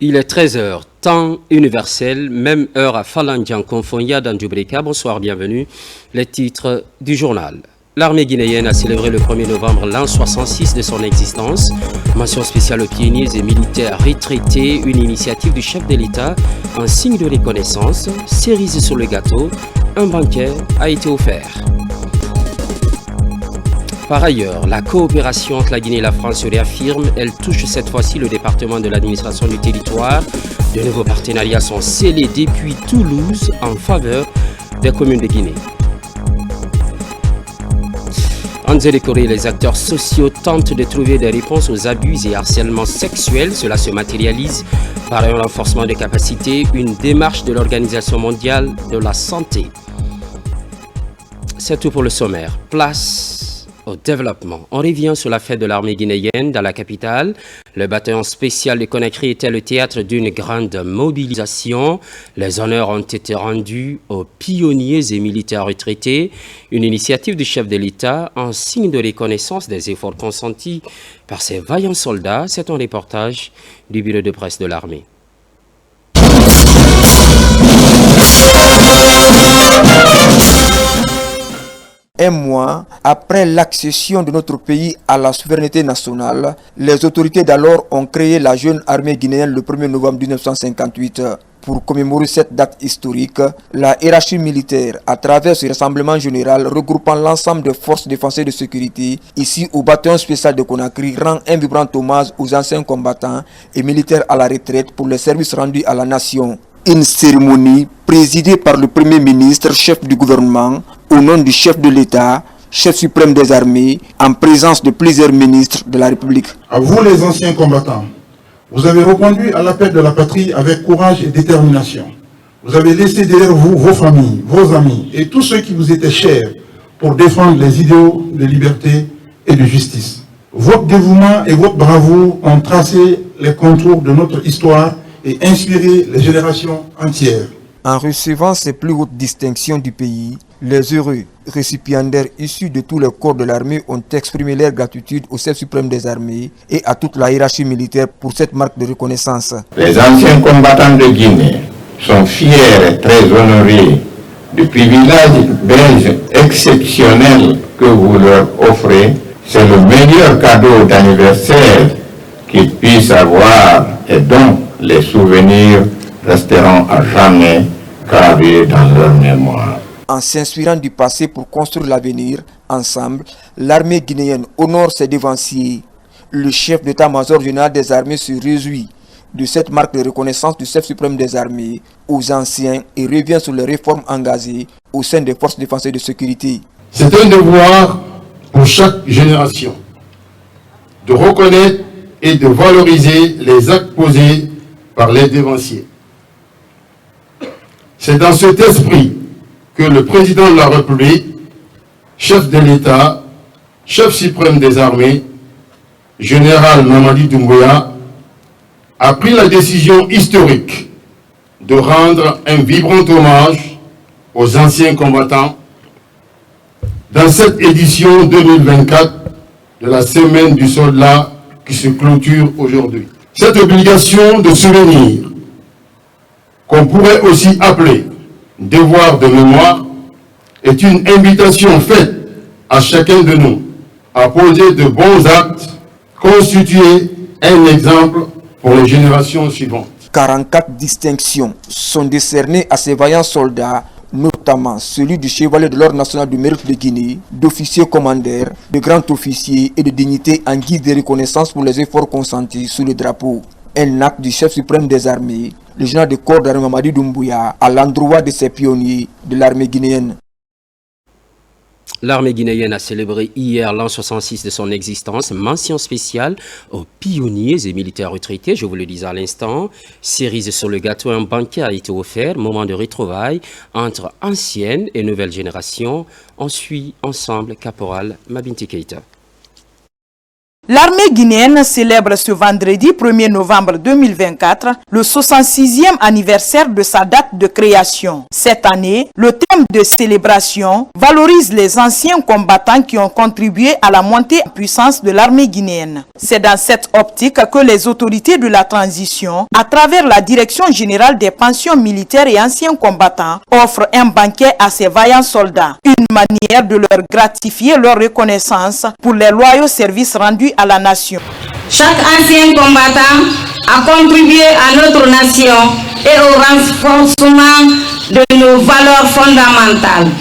Il est 13 h, temps universel, même heure à Falandian Confonia dans Dubrika. Bonsoir, bienvenue. Les titres du journal. L'armée guinéenne a célébré le 1er novembre l'an 66 de son existence. Mention spéciale aux pionniers et militaires retraités, une initiative du chef de l'État en signe de reconnaissance. Cerise sur le gâteau, un banquet a été offert. Par ailleurs, la coopération entre la Guinée et la France se réaffirme. Elle touche cette fois-ci le département de l'administration du territoire. De nouveaux partenariats sont scellés depuis Toulouse en faveur des communes de Guinée. En Corée, les acteurs sociaux tentent de trouver des réponses aux abus et harcèlements sexuels. Cela se matérialise par un renforcement de capacités, une démarche de l'Organisation mondiale de la santé. C'est tout pour le sommaire. Place au développement. On revient sur la fête de l'armée guinéenne dans la capitale. Le bataillon spécial de Conakry était le théâtre d'une grande mobilisation. Les honneurs ont été rendus aux pionniers et militaires retraités. Une initiative du chef de l'État en signe de reconnaissance des efforts consentis par ces vaillants soldats. C'est un reportage du bureau de presse de l'armée. Un mois après l'accession de notre pays à la souveraineté nationale, les autorités d'alors ont créé la jeune armée guinéenne le 1er novembre 1958. Pour commémorer cette date historique, la hiérarchie militaire, à travers ce rassemblement général regroupant l'ensemble des forces de défense et de sécurité, ici au bataillon spécial de Conakry, rend un vibrant hommage aux anciens combattants et militaires à la retraite pour les services rendus à la nation. Une cérémonie présidée par le Premier ministre, chef du gouvernement, au nom du chef de l'État, chef suprême des armées, en présence de plusieurs ministres de la République. À vous les anciens combattants, vous avez répondu à l'appel de la patrie avec courage et détermination. Vous avez laissé derrière vous vos familles, vos amis et tous ceux qui vous étaient chers pour défendre les idéaux de liberté et de justice. Votre dévouement et votre bravoure ont tracé les contours de notre histoire et inspiré les générations entières. En recevant ces plus hautes distinctions du pays, les heureux récipiendaires issus de tous les corps de l'armée ont exprimé leur gratitude au chef suprême des armées et à toute la hiérarchie militaire pour cette marque de reconnaissance. Les anciens combattants de Guinée sont fiers et très honorés du privilège belge exceptionnel que vous leur offrez. C'est le meilleur cadeau d'anniversaire qu'ils puissent avoir et dont les souvenirs resteront à jamais gravés dans leur mémoire. En s'inspirant du passé pour construire l'avenir, ensemble, l'armée guinéenne honore ses devanciers. Le chef d'état-major général des armées se réjouit de cette marque de reconnaissance du chef suprême des armées aux anciens et revient sur les réformes engagées au sein des forces de défense et de sécurité. C'est un devoir pour chaque génération de reconnaître et de valoriser les actes posés par les devanciers. C'est dans cet esprit que le président de la République, chef de l'État, chef suprême des armées, général Mamadi Doumbouya, a pris la décision historique de rendre un vibrant hommage aux anciens combattants dans cette édition 2024 de la Semaine du Soldat qui se clôture aujourd'hui. Cette obligation de souvenir, qu'on pourrait aussi appeler devoir de mémoire, est une invitation faite à chacun de nous à poser de bons actes, constituer un exemple pour les générations suivantes. 44 distinctions sont décernées à ces vaillants soldats, notamment celui du chevalier de l'Ordre national du mérite de Guinée, d'officier commandeur, de grand officier et de dignité en guise de reconnaissance pour les efforts consentis sous le drapeau. Un acte du chef suprême des armées, le général de corps d'armée Mamadi Doumbouya, à l'endroit de ces pionniers de l'armée guinéenne. L'armée guinéenne a célébré hier l'an 66 de son existence. Mention spéciale aux pionniers et militaires retraités, je vous le disais à l'instant. Cerise sur le gâteau, un banquet a été offert. Moment de retrouvailles entre anciennes et nouvelles générations. On suit ensemble Caporal Mabinti Keïta. L'armée guinéenne célèbre ce vendredi 1er novembre 2024 le 66e anniversaire de sa date de création. Cette année, le thème de célébration valorise les anciens combattants qui ont contribué à la montée en puissance de l'armée guinéenne. C'est dans cette optique que les autorités de la transition, à travers la Direction générale des pensions militaires et anciens combattants, offrent un banquet à ces vaillants soldats. Une manière de leur gratifier leur reconnaissance pour les loyaux services rendus à la nation. Chaque ancien combattant a contribué à notre nation et au renforcement de nos valeurs fondamentales.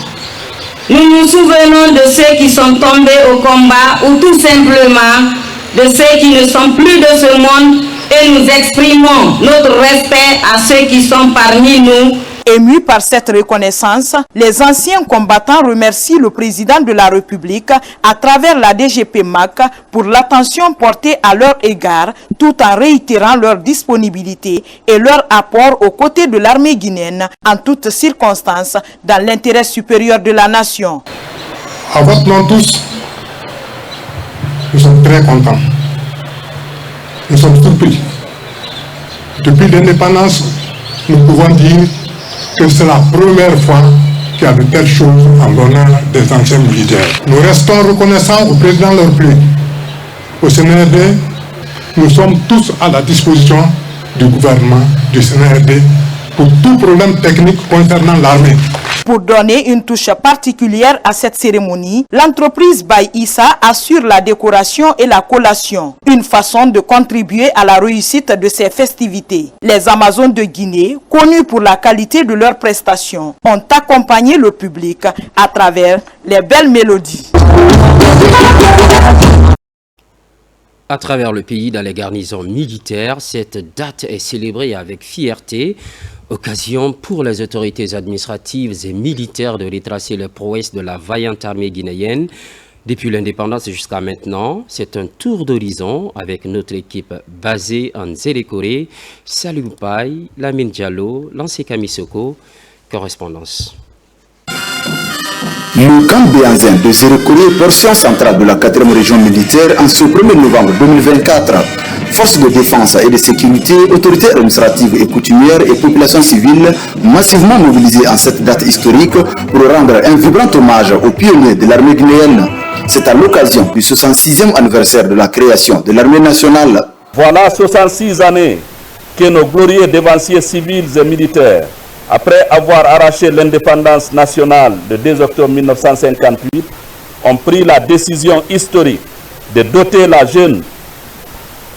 Nous nous souvenons de ceux qui sont tombés au combat ou tout simplement de ceux qui ne sont plus de ce monde et nous exprimons notre respect à ceux qui sont parmi nous. Émus par cette reconnaissance, les anciens combattants remercient le président de la République à travers la DGP-MAC pour l'attention portée à leur égard, tout en réitérant leur disponibilité et leur apport aux côtés de l'armée guinéenne en toutes circonstances dans l'intérêt supérieur de la nation. À votre nom tous, nous sommes très contents. Nous sommes surpris. Depuis l'indépendance, nous pouvons dire que c'est la première fois qu'il y a de telles choses en l'honneur des anciens militaires. Nous restons reconnaissants au président de la République. Au CNRD, nous sommes tous à la disposition du gouvernement du CNRD pour tout problème technique concernant l'armée. Pour donner une touche particulière à cette cérémonie, l'entreprise Baye Issa assure la décoration et la collation, une façon de contribuer à la réussite de ces festivités. Les Amazones de Guinée, connues pour la qualité de leurs prestations, ont accompagné le public à travers les belles mélodies. À travers le pays, dans les garnisons militaires, cette date est célébrée avec fierté. Occasion pour les autorités administratives et militaires de retracer les prouesses de la vaillante armée guinéenne. Depuis l'indépendance jusqu'à maintenant, c'est un tour d'horizon avec notre équipe basée en Zélékoré, Salou Paye, Lamine Diallo, Lancé Kamisoko, correspondance. Le camp Béanzin de Zélékoré, portion centrale de la 4e région militaire, en ce 1er novembre 2024. Forces de défense et de sécurité, autorités administratives et coutumières et populations civiles massivement mobilisées en cette date historique pour rendre un vibrant hommage aux pionniers de l'armée guinéenne. C'est à l'occasion du 66e anniversaire de la création de l'armée nationale. Voilà 66 années que nos glorieux dévanciers civils et militaires, après avoir arraché l'indépendance nationale le 2 octobre 1958, ont pris la décision historique de doter la jeune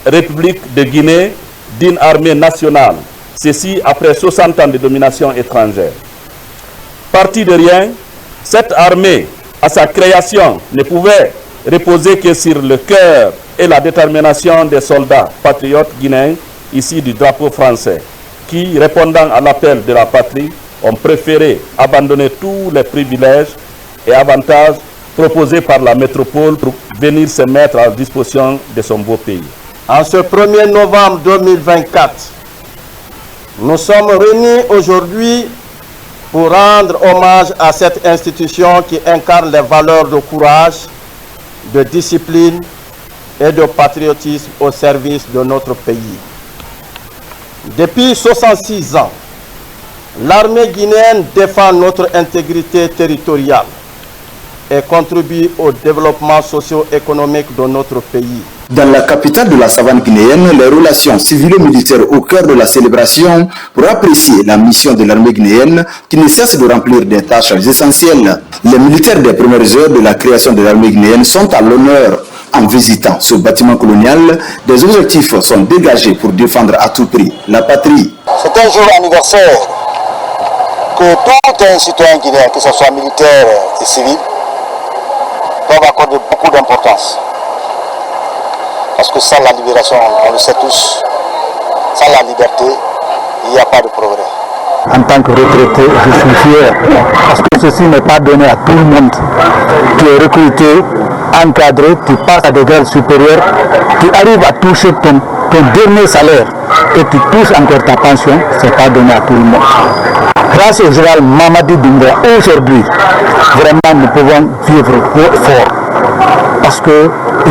République de Guinée d'une armée nationale, ceci après 60 ans de domination étrangère. Parti de rien, cette armée, à sa création, ne pouvait reposer que sur le cœur et la détermination des soldats patriotes guinéens issus du drapeau français, qui, répondant à l'appel de la patrie, ont préféré abandonner tous les privilèges et avantages proposés par la métropole pour venir se mettre à la disposition de son beau pays. En ce 1er novembre 2024, nous sommes réunis aujourd'hui pour rendre hommage à cette institution qui incarne les valeurs de courage, de discipline et de patriotisme au service de notre pays. Depuis 66 ans, l'armée guinéenne défend notre intégrité territoriale et contribue au développement socio-économique de notre pays. Dans la capitale de la savane guinéenne, les relations civilo-militaires au cœur de la célébration pour apprécier la mission de l'armée guinéenne qui ne cesse de remplir des tâches essentielles. Les militaires des premières heures de la création de l'armée guinéenne sont à l'honneur. En visitant ce bâtiment colonial, des objectifs sont dégagés pour défendre à tout prix la patrie. C'est un jour anniversaire que tout un citoyen guinéen, que ce soit militaire et civil, doit accorder beaucoup d'importance. Parce que sans la libération, on le sait tous, sans la liberté, il n'y a pas de progrès. En tant que retraité, je suis fier parce que ceci n'est pas donné à tout le monde. Tu es recruté, encadré, tu passes à des grades supérieurs, tu arrives à toucher ton dernier salaire et tu touches encore ta pension, ce n'est pas donné à tout le monde. Grâce au général Mamadi Doumbouya, aujourd'hui, vraiment nous pouvons vivre fort. parce qu'il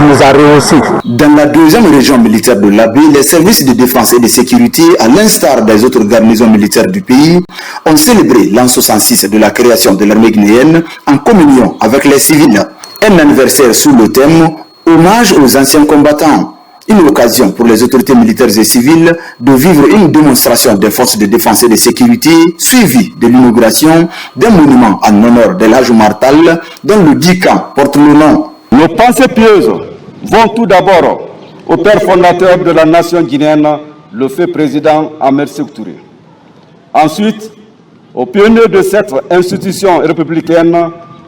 nous a rehaussé. Dans la deuxième région militaire de l'Abbé, les services de défense et de sécurité, à l'instar des autres garnisons militaires du pays, ont célébré l'an 66 de la création de l'armée guinéenne en communion avec les civils. Un anniversaire sous le thème « Hommage aux anciens combattants ». Une occasion pour les autorités militaires et civiles de vivre une démonstration des forces de défense et de sécurité suivie de l'inauguration d'un monument en honneur de l'Hadj Martal dont le dit camp porte le nom. Nos pensées pieuses vont tout d'abord au père fondateur de la nation guinéenne, le feu président Ahmed Sékou Touré. Ensuite, aux pionniers de cette institution républicaine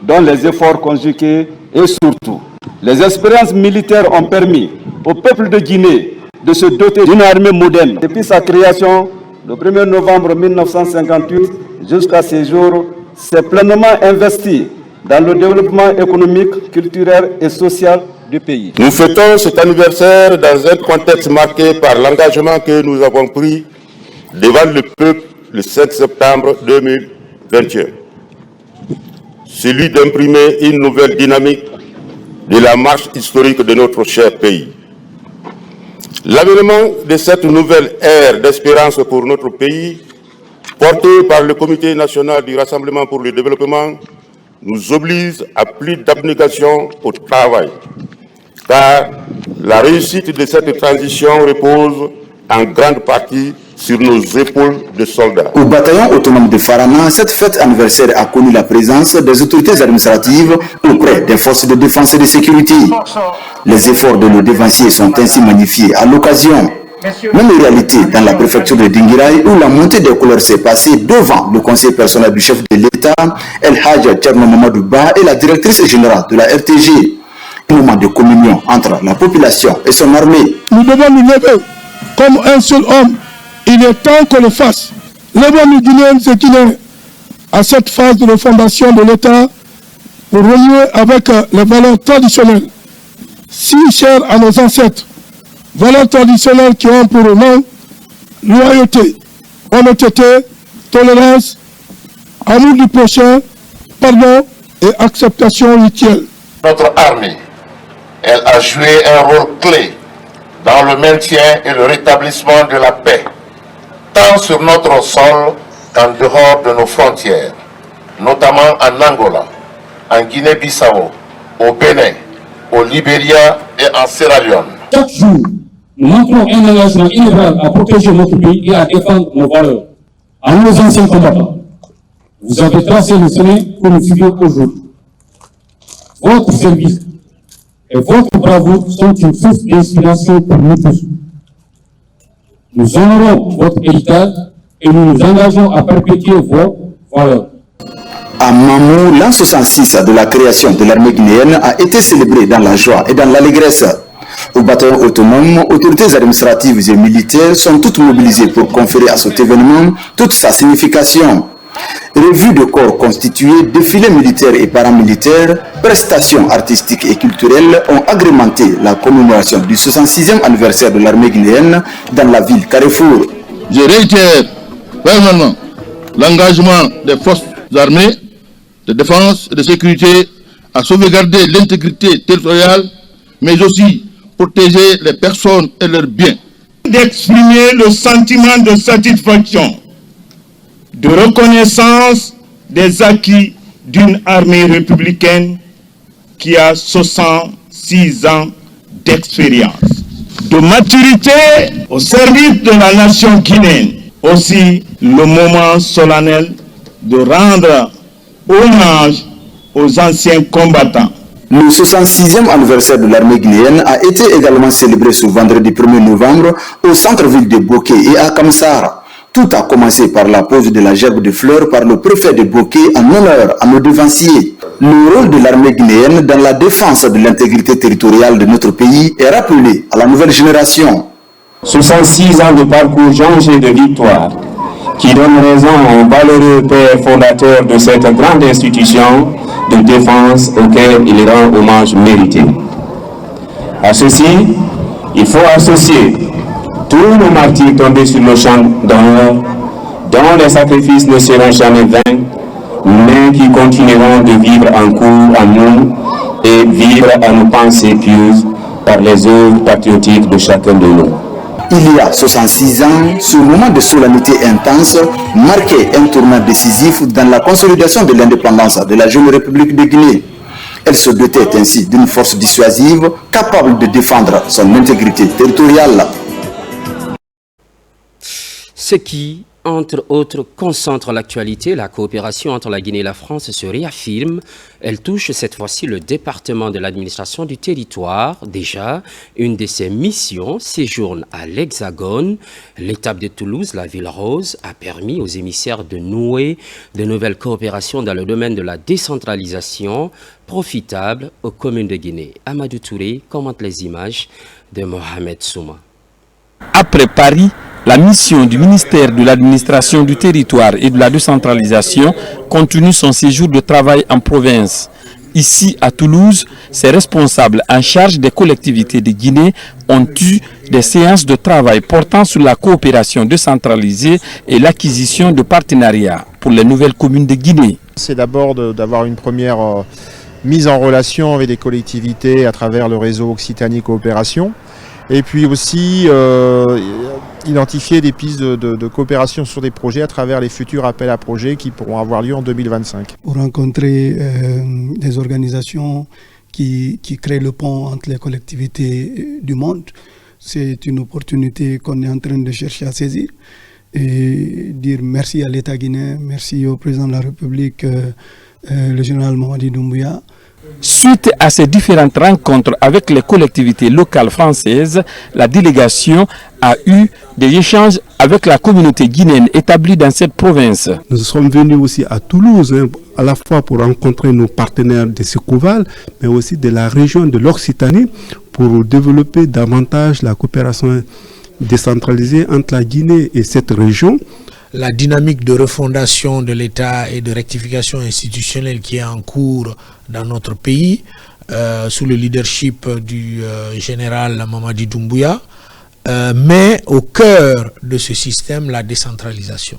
dont les efforts conjugués et surtout les expériences militaires ont permis au peuple de Guinée de se doter d'une armée moderne. Depuis sa création, le 1er novembre 1958 jusqu'à ces jours, s'est pleinement investi dans le développement économique, culturel et social du pays. Nous fêtons cet anniversaire dans un contexte marqué par l'engagement que nous avons pris devant le peuple le 7 septembre 2021. Celui d'imprimer une nouvelle dynamique de la marche historique de notre cher pays. L'avènement de cette nouvelle ère d'espérance pour notre pays, porté par le Comité national du Rassemblement pour le développement, nous oblige à plus d'abnégation au travail, car la réussite de cette transition repose en grande partie sur nos épaules de soldats. Au bataillon autonome de Farana, cette fête anniversaire a connu la présence des autorités administratives auprès des forces de défense et de sécurité. Les efforts de nos dévanciers sont ainsi magnifiés à l'occasion. Même en réalité, dans la préfecture de Dinguiraï, où la montée des couleurs s'est passée devant le conseil personnel du chef de l'État, El Hadj Thierno Mamadou Ba, et la directrice générale de la RTG. Un moment de communion entre la population et son armée. Nous devons nous lever comme un seul homme. Il est temps qu'on le fasse. Levons-nous Guinéens et Guinéens à cette phase de refondation de l'État pour renouer avec les valeurs traditionnelles, si chères à nos ancêtres. Valeurs traditionnelles qui ont pour nom loyauté, honnêteté, tolérance, amour du prochain, pardon et acceptation mutuelle. Notre armée, elle a joué un rôle clé dans le maintien et le rétablissement de la paix, tant sur notre sol qu'en dehors de nos frontières, notamment en Angola, en Guinée-Bissau, au Bénin, au Libéria et en Sierra Leone. Chaque jour, nous montrons un engagement inébranlable à protéger notre pays et à défendre nos valeurs. À nos anciens combattants, vous avez tracé le chemin que nous suivons aujourd'hui. Votre service et votre bravoure sont une source d'inspiration pour nous tous. Nous honorons votre héritage et nous nous engageons à perpétuer vos valeurs. À Mamou, l'an 66 de la création de l'armée guinéenne a été célébré dans la joie et dans l'allégresse. Au bataillon autonome, autorités administratives et militaires sont toutes mobilisées pour conférer à cet événement toute sa signification. Revues de corps constitués, défilés militaires et paramilitaires, prestations artistiques et culturelles ont agrémenté la commémoration du 66e anniversaire de l'armée guinéenne dans la ville Carrefour. Je réitère fermement l'engagement des forces armées, de défense et de sécurité à sauvegarder l'intégrité territoriale, mais aussi protéger les personnes et leurs biens. D'exprimer le sentiment de satisfaction, de reconnaissance des acquis d'une armée républicaine qui a 66 ans d'expérience, de maturité au service de la nation guinéenne. Aussi, le moment solennel de rendre hommage aux anciens combattants. Le 66e anniversaire de l'armée guinéenne a été également célébré ce vendredi 1er novembre au centre-ville de Boké et à Kamsar. Tout a commencé par la pose de la gerbe de fleurs par le préfet de Boké en honneur à nos devanciers. Le rôle de l'armée guinéenne dans la défense de l'intégrité territoriale de notre pays est rappelé à la nouvelle génération. 66 ans de parcours jonché de victoire qui donne raison au valeureux père fondateur de cette grande institution de défense auquel il rend hommage mérité. À ceci, il faut associer tous nos martyrs tombés sur le champ d'honneur, dont les sacrifices ne seront jamais vains, mais qui continueront de vivre en cours en nous et vivre à nos pensées pieuses par les œuvres patriotiques de chacun de nous. Il y a 66 ans, ce moment de solennité intense marquait un tournant décisif dans la consolidation de l'indépendance de la jeune République de Guinée. Elle se dotait ainsi d'une force dissuasive capable de défendre son intégrité territoriale. Ce qui, entre autres, concentre l'actualité, la coopération entre la Guinée et la France se réaffirme. Elle touche cette fois-ci le département de l'administration du territoire. Déjà, une de ses missions séjourne à l'Hexagone. L'étape de Toulouse, la ville rose, a permis aux émissaires de nouer de nouvelles coopérations dans le domaine de la décentralisation, profitable aux communes de Guinée. Amadou Touré commente les images de Mohamed Souma. Après Paris, la mission du ministère de l'administration du territoire et de la décentralisation continue son séjour de travail en province. Ici, à Toulouse, ces responsables en charge des collectivités de Guinée ont eu des séances de travail portant sur la coopération décentralisée et l'acquisition de partenariats pour les nouvelles communes de Guinée. C'est d'abord d'avoir une première mise en relation avec des collectivités à travers le réseau Occitanie Coopération. Et puis aussi identifier des pistes de coopération sur des projets à travers les futurs appels à projets qui pourront avoir lieu en 2025. Pour rencontrer des organisations qui créent le pont entre les collectivités du monde, c'est une opportunité qu'on est en train de chercher à saisir. Et dire merci à l'État guinéen, merci au président de la République, le général Mamadi Doumbouya. Suite à ces différentes rencontres avec les collectivités locales françaises, la délégation a eu des échanges avec la communauté guinéenne établie dans cette province. Nous sommes venus aussi à Toulouse, à la fois pour rencontrer nos partenaires de Secouval, mais aussi de la région de l'Occitanie, pour développer davantage la coopération décentralisée entre la Guinée et cette région. La dynamique de refondation de l'État et de rectification institutionnelle qui est en cours dans notre pays, sous le leadership du général Mamadi Doumbouya, met au cœur de ce système la décentralisation.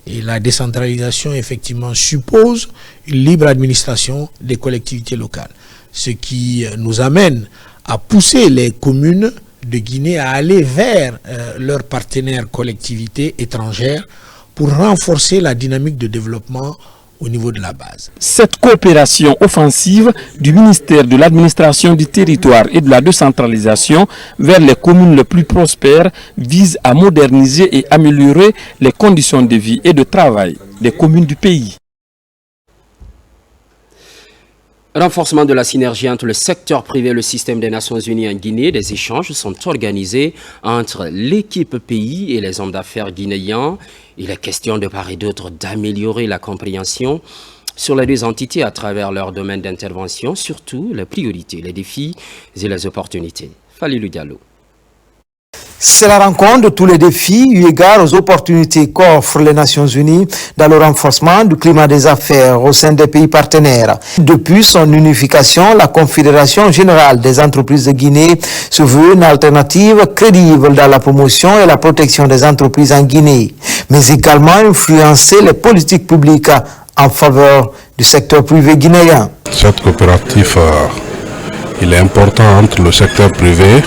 Et la décentralisation, effectivement, suppose une libre administration des collectivités locales. Ce qui nous amène à pousser les communes de Guinée à aller vers leurs partenaires collectivités étrangères pour renforcer la dynamique de développement au niveau de la base. Cette coopération offensive du ministère de l'administration du territoire et de la décentralisation vers les communes les plus prospères vise à moderniser et améliorer les conditions de vie et de travail des communes du pays. Renforcement de la synergie entre le secteur privé et le système des Nations Unies en Guinée. Des échanges sont organisés entre l'équipe pays et les hommes d'affaires guinéens. Il est question de part et d'autre d'améliorer la compréhension sur les deux entités à travers leur domaine d'intervention, surtout les priorités, les défis et les opportunités. Falilou Diallo. C'est la rencontre de tous les défis eu égard aux opportunités qu'offrent les Nations Unies dans le renforcement du climat des affaires au sein des pays partenaires. Depuis son unification, la Confédération générale des entreprises de Guinée se veut une alternative crédible dans la promotion et la protection des entreprises en Guinée, mais également influencer les politiques publiques en faveur du secteur privé guinéen. Cette coopérative, il est important entre le secteur privé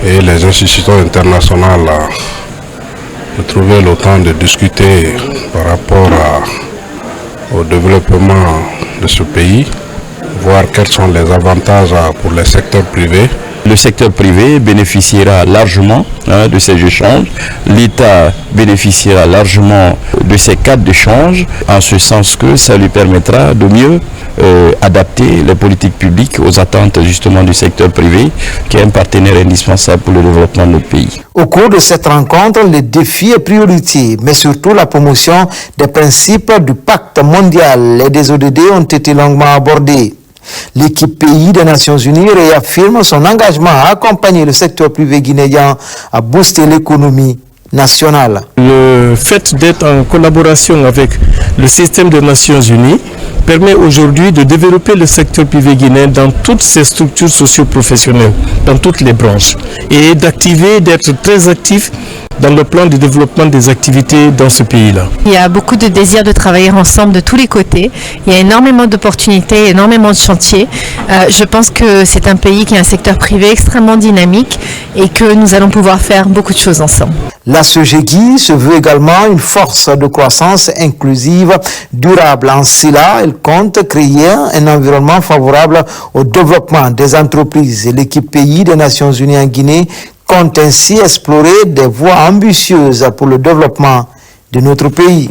et les institutions internationales de trouver le temps de discuter par rapport au développement de ce pays, voir quels sont les avantages pour les secteurs privés. Le secteur privé bénéficiera largement de ces échanges. L'État bénéficiera largement de ces cadres d'échange, en ce sens que ça lui permettra de mieux adapter les politiques publiques aux attentes justement du secteur privé, qui est un partenaire indispensable pour le développement de notre pays. Au cours de cette rencontre, les défis et priorités, mais surtout la promotion des principes du pacte mondial et des ODD ont été longuement abordés. L'équipe pays des Nations Unies réaffirme son engagement à accompagner le secteur privé guinéen à booster l'économie nationale. Le fait d'être en collaboration avec le système des Nations Unies permet aujourd'hui de développer le secteur privé guinéen dans toutes ses structures socio-professionnelles, dans toutes les branches, et d'être très actif dans le plan de développement des activités dans ce pays-là. Il y a beaucoup de désir de travailler ensemble de tous les côtés. Il y a énormément d'opportunités, énormément de chantiers. Je pense que c'est un pays qui a un secteur privé extrêmement dynamique et que nous allons pouvoir faire beaucoup de choses ensemble. La SOGEGI se veut également une force de croissance inclusive, durable. En cela, elle compte créer un environnement favorable au développement des entreprises. L'équipe pays des Nations Unies en Guinée compte ainsi explorer des voies ambitieuses pour le développement de notre pays.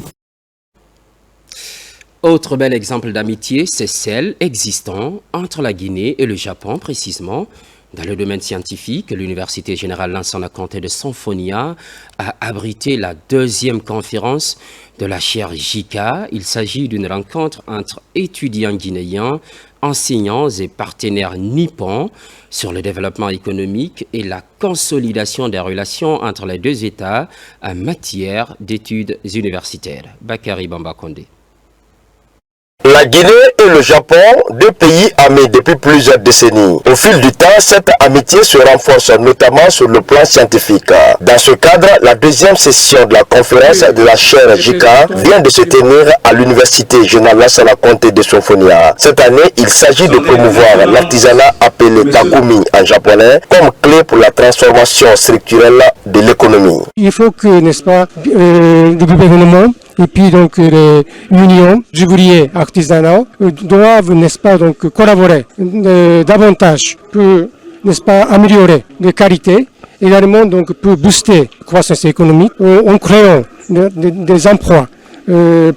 Autre bel exemple d'amitié, c'est celle existant entre la Guinée et le Japon précisément. Dans le domaine scientifique, l'Université générale Lansana Conté de Symphonia a abrité la 2e conférence de la chaire JICA. Il s'agit d'une rencontre entre étudiants guinéens, enseignants et partenaires nippons sur le développement économique et la consolidation des relations entre les deux États en matière d'études universitaires. Bakary Bamba Kondé. La Guinée et le Japon, deux pays amis depuis plusieurs décennies. Au fil du temps, cette amitié se renforce notamment sur le plan scientifique. Dans ce cadre, la 2e session de la conférence de la chaire JICA vient de se tenir à l'Université générale Lansana Conté de Symphonia. Cette année, il s'agit de promouvoir l'artisanat appelé Takumi en japonais comme clé pour la transformation structurelle de l'économie. Il faut que, n'est-ce pas, le gouvernement et puis donc les unions ouvriers artisanaux doivent, n'est-ce pas, donc collaborer davantage pour, n'est-ce pas, améliorer les qualités, également donc pour booster la croissance économique en créant des emplois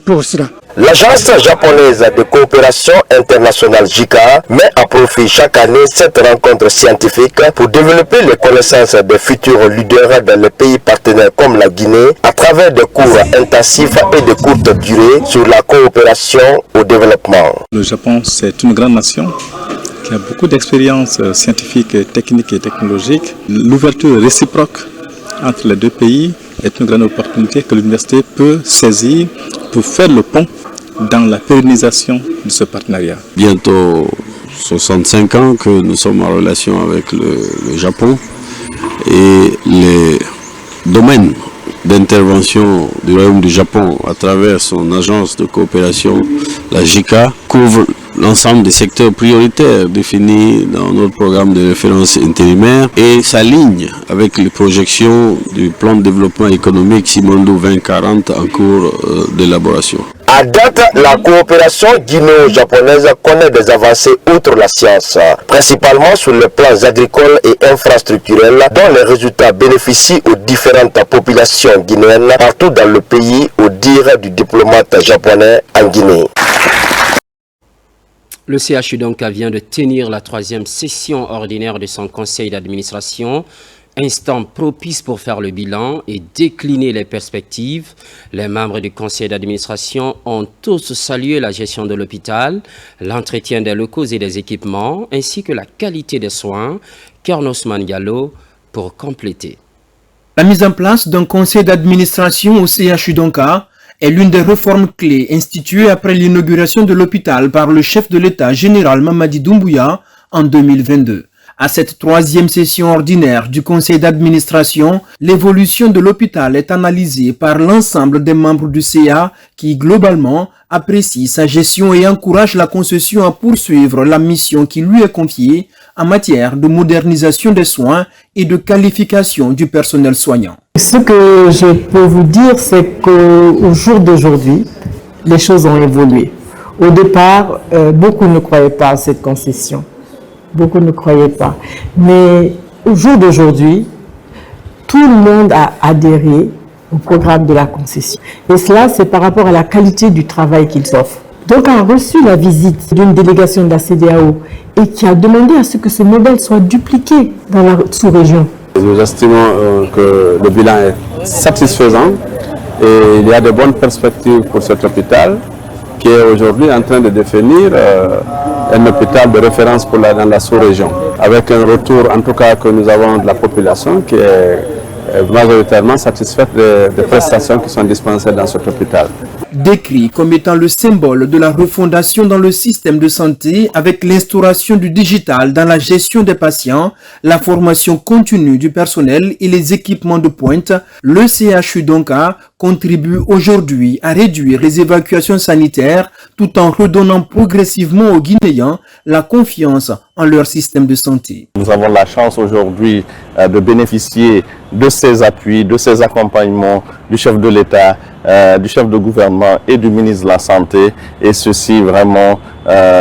pour cela. L'agence japonaise de coopération internationale JICA met à profit chaque année cette rencontre scientifique pour développer les connaissances des futurs leaders dans les pays partenaires comme la Guinée à travers des cours intensifs et de courte durée sur la coopération au développement. Le Japon, c'est une grande nation qui a beaucoup d'expériences scientifiques, techniques et technologiques. L'ouverture réciproque entre les deux pays est une grande opportunité que l'université peut saisir pour faire le pont dans la pérennisation de ce partenariat. Bientôt 65 ans que nous sommes en relation avec le Japon et les domaines d'intervention du Royaume du Japon à travers son agence de coopération, la JICA, couvrent l'ensemble des secteurs prioritaires définis dans notre programme de référence intérimaire et s'aligne avec les projections du plan de développement économique Simondo 2040 en cours d'élaboration. À date, la coopération guinéo-japonaise connaît des avancées outre la science, principalement sur les plans agricoles et infrastructurels, dont les résultats bénéficient aux différentes populations guinéennes partout dans le pays, au dire du diplomate japonais en Guinée. Le CHU donc vient de tenir la 3e session ordinaire de son conseil d'administration, instant propice pour faire le bilan et décliner les perspectives. Les membres du conseil d'administration ont tous salué la gestion de l'hôpital, l'entretien des locaux et des équipements, ainsi que la qualité des soins. Kernosman Diallo pour compléter. La mise en place d'un conseil d'administration au CHU Donka est l'une des réformes clés instituées après l'inauguration de l'hôpital par le chef de l'État général Mamadi Doumbouya en 2022. À cette 3e session ordinaire du conseil d'administration, l'évolution de l'hôpital est analysée par l'ensemble des membres du CA qui, globalement, apprécient sa gestion et encouragent la concession à poursuivre la mission qui lui est confiée en matière de modernisation des soins et de qualification du personnel soignant. Ce que je peux vous dire, c'est qu'au jour d'aujourd'hui, les choses ont évolué. Au départ, beaucoup ne croyaient pas à cette concession. Beaucoup ne croyaient pas. Mais au jour d'aujourd'hui, tout le monde a adhéré au programme de la concession. Et cela, c'est par rapport à la qualité du travail qu'ils offrent. Donc, on a reçu la visite d'une délégation de la CEDEAO et qui a demandé à ce que ce modèle soit dupliqué dans la sous-région. Nous estimons que le bilan est satisfaisant et il y a de bonnes perspectives pour cet hôpital qui est aujourd'hui en train de définir un hôpital de référence pour dans la sous-région, avec un retour en tout cas que nous avons de la population qui est majoritairement satisfaite des prestations qui sont dispensées dans cet hôpital. Décrit comme étant le symbole de la refondation dans le système de santé avec l'instauration du digital dans la gestion des patients, la formation continue du personnel et les équipements de pointe, le CHU Donka contribue aujourd'hui à réduire les évacuations sanitaires tout en redonnant progressivement aux Guinéens la confiance en leur système de santé. Nous avons la chance aujourd'hui de bénéficier de ces appuis, de ces accompagnements du chef de l'État, du chef de gouvernement et du ministre de la Santé. Et ceci vraiment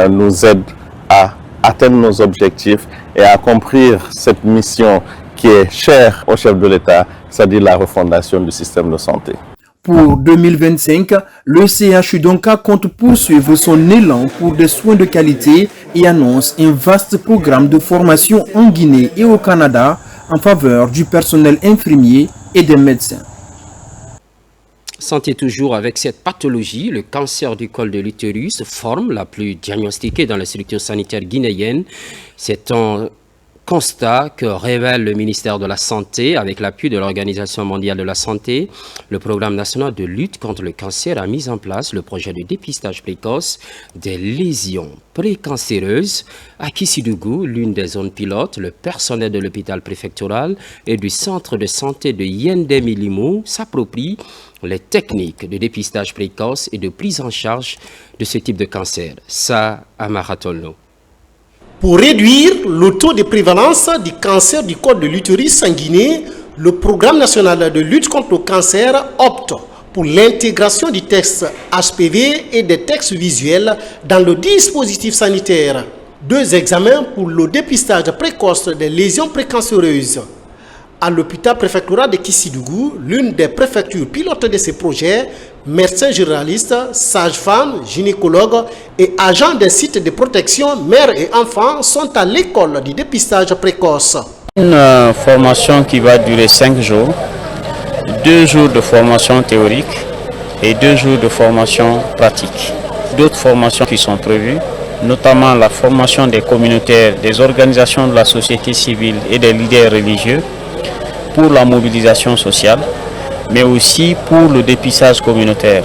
nous aide à atteindre nos objectifs et à accomplir cette mission qui est chère au chef de l'État, c'est-à-dire la refondation du système de santé. Pour 2025, le CHU Donka compte poursuivre son élan pour des soins de qualité et annonce un vaste programme de formation en Guinée et au Canada en faveur du personnel infirmier et des médecins. Santé toujours avec cette pathologie, le cancer du col de l'utérus, forme la plus diagnostiquée dans les structures sanitaires guinéennes. C'est un constat que révèle le ministère de la Santé avec l'appui de l'Organisation mondiale de la santé. Le programme national de lutte contre le cancer a mis en place le projet de dépistage précoce des lésions précancéreuses. À Kissidougou, l'une des zones pilotes, le personnel de l'hôpital préfectoral et du centre de santé de Yendé-Milimou s'approprie les techniques de dépistage précoce et de prise en charge de ce type de cancer. Ça, à Maratolno. Pour réduire le taux de prévalence du cancer du col de l'utérus en Guinée, le programme national de lutte contre le cancer opte pour l'intégration du texte HPV et des textes visuels dans le dispositif sanitaire. 2 examens pour le dépistage précoce des lésions précancéreuses. À l'hôpital préfectoral de Kissidougou, l'une des préfectures pilotes de ce projet, médecins généralistes, sages-femmes, gynécologues et agents des sites de protection mères et enfants sont à l'école du dépistage précoce. Une formation qui va durer 5 jours, 2 jours de formation théorique et 2 jours de formation pratique. D'autres formations qui sont prévues, notamment la formation des communautaires, des organisations de la société civile et des leaders religieux pour la mobilisation sociale, mais aussi pour le dépistage communautaire.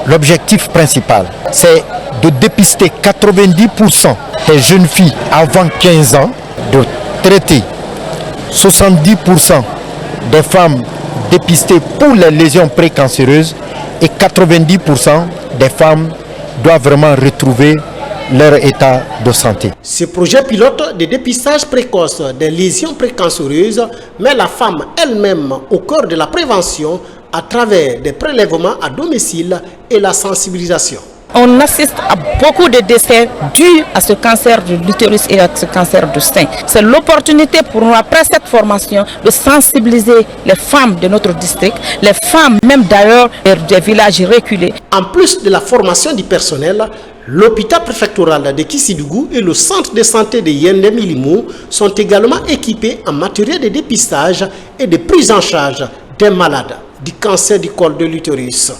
L'objectif principal, c'est de dépister 90% des jeunes filles avant 15 ans, de traiter 70% des femmes dépistées pour les lésions précancéreuses et 90% des femmes doivent vraiment retrouver leur état de santé. Ce projet pilote de dépistage précoce des lésions précancéreuses met la femme elle-même au cœur de la prévention à travers des prélèvements à domicile et la sensibilisation. On assiste à beaucoup de décès dus à ce cancer de l'utérus et à ce cancer du sein. C'est l'opportunité pour nous, après cette formation, de sensibiliser les femmes de notre district, les femmes même d'ailleurs des villages reculés. En plus de la formation du personnel, l'hôpital préfectoral de Kissidougou et le centre de santé de Yendé-Milimou sont également équipés en matériel de dépistage et de prise en charge des malades du cancer du col de l'utérus.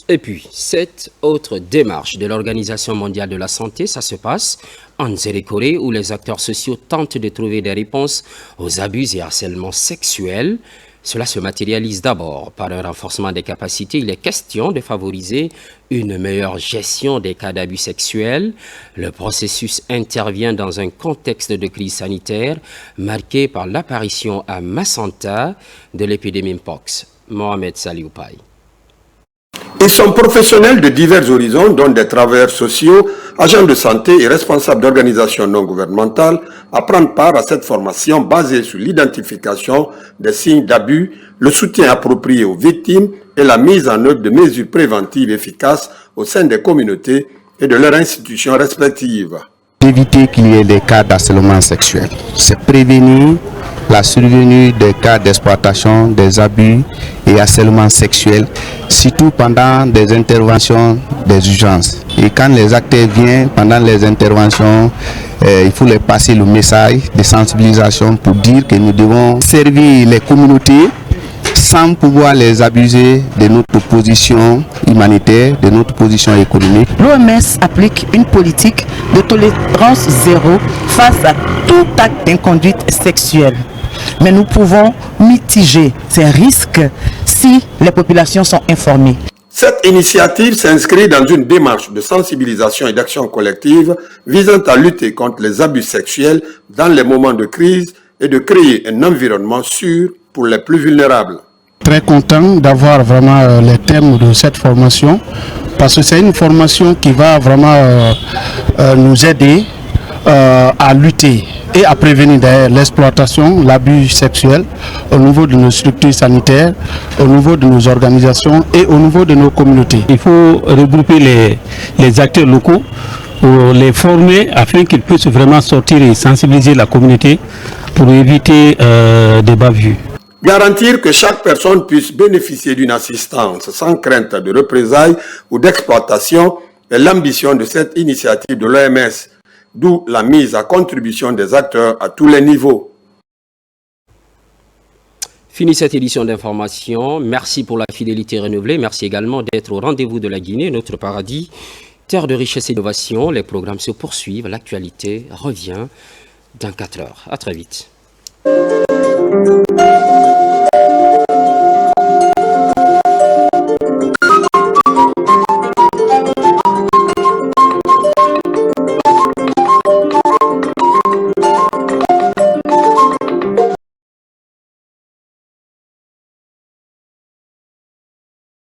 Et puis, cette autre démarche de l'Organisation mondiale de la santé, ça se passe en Nzérékoré, où les acteurs sociaux tentent de trouver des réponses aux abus et harcèlements sexuels. Cela se matérialise d'abord par un renforcement des capacités. Il est question de favoriser une meilleure gestion des cas d'abus sexuels. Le processus intervient dans un contexte de crise sanitaire marqué par l'apparition à Massanta de l'épidémie Mpox. Mohamed Salioupaï. Ils sont professionnels de divers horizons, dont des travailleurs sociaux, agents de santé et responsables d'organisations non gouvernementales, à prendre part à cette formation basée sur l'identification des signes d'abus, le soutien approprié aux victimes et la mise en œuvre de mesures préventives efficaces au sein des communautés et de leurs institutions respectives. Éviter qu'il y ait des cas d'harcèlement sexuel, c'est prévenir la survenue des cas d'exploitation, des abus et harcèlement sexuel, surtout pendant des interventions des urgences. Et quand les acteurs viennent pendant les interventions, il faut leur passer le message de sensibilisation pour dire que nous devons servir les communautés sans pouvoir les abuser de notre position humanitaire, de notre position économique. L'OMS applique une politique de tolérance zéro face à tout acte d'inconduite sexuelle. Mais nous pouvons mitiger ces risques si les populations sont informées. Cette initiative s'inscrit dans une démarche de sensibilisation et d'action collective visant à lutter contre les abus sexuels dans les moments de crise et de créer un environnement sûr pour les plus vulnérables. Très content d'avoir vraiment les thèmes de cette formation parce que c'est une formation qui va vraiment nous aider à lutter et à prévenir l'exploitation, l'abus sexuel au niveau de nos structures sanitaires, au niveau de nos organisations et au niveau de nos communautés. Il faut regrouper les acteurs locaux pour les former afin qu'ils puissent vraiment sortir et sensibiliser la communauté pour éviter des bavures. Garantir que chaque personne puisse bénéficier d'une assistance sans crainte de représailles ou d'exploitation est l'ambition de cette initiative de l'OMS, d'où la mise à contribution des acteurs à tous les niveaux. Fini cette édition d'information. Merci pour la fidélité renouvelée. Merci également d'être au rendez-vous de la Guinée, notre paradis, terre de richesse et d'innovation. Les programmes se poursuivent. L'actualité revient dans 4 heures. À très vite.